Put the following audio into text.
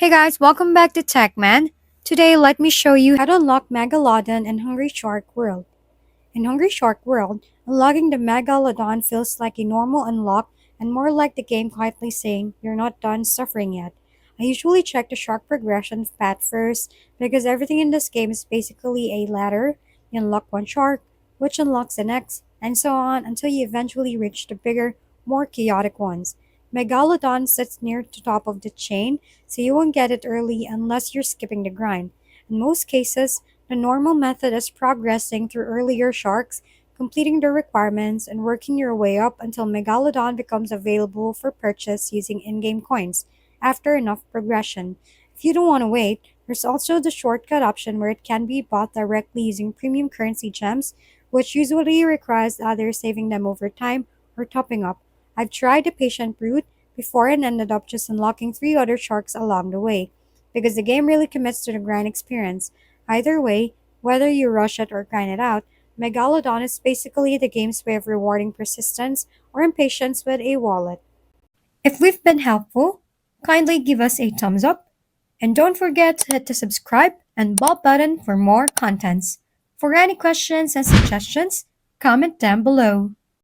Hey guys, welcome back to TechMan. Today, let me show you how to unlock Megalodon in Hungry Shark World. In Hungry Shark World, unlocking the Megalodon feels like a normal unlock and more like the game quietly saying you're not done suffering yet. I usually check the shark progression path first because everything in this game is basically a ladder. You unlock one shark, which unlocks the next, and so on until you eventually reach the bigger, more chaotic ones. Megalodon sits near the top of the chain, so you won't get it early unless you're skipping the grind. In most cases, the normal method is progressing through earlier sharks, completing the requirements, and working your way up until Megalodon becomes available for purchase using in game coins after enough progression. If you don't want to wait, there's also the shortcut option where it can be bought directly using premium currency gems, which usually requires either saving them over time or topping up. I've tried the patient route before and ended up just unlocking three other sharks along the way, because the game really commits to the grind experience. Either way, whether you rush it or grind it out, Megalodon is basically the game's way of rewarding persistence or impatience with a wallet. If we've been helpful, kindly give us a thumbs up and don't forget to hit the subscribe and bell button for more contents. For any questions and suggestions, comment down below.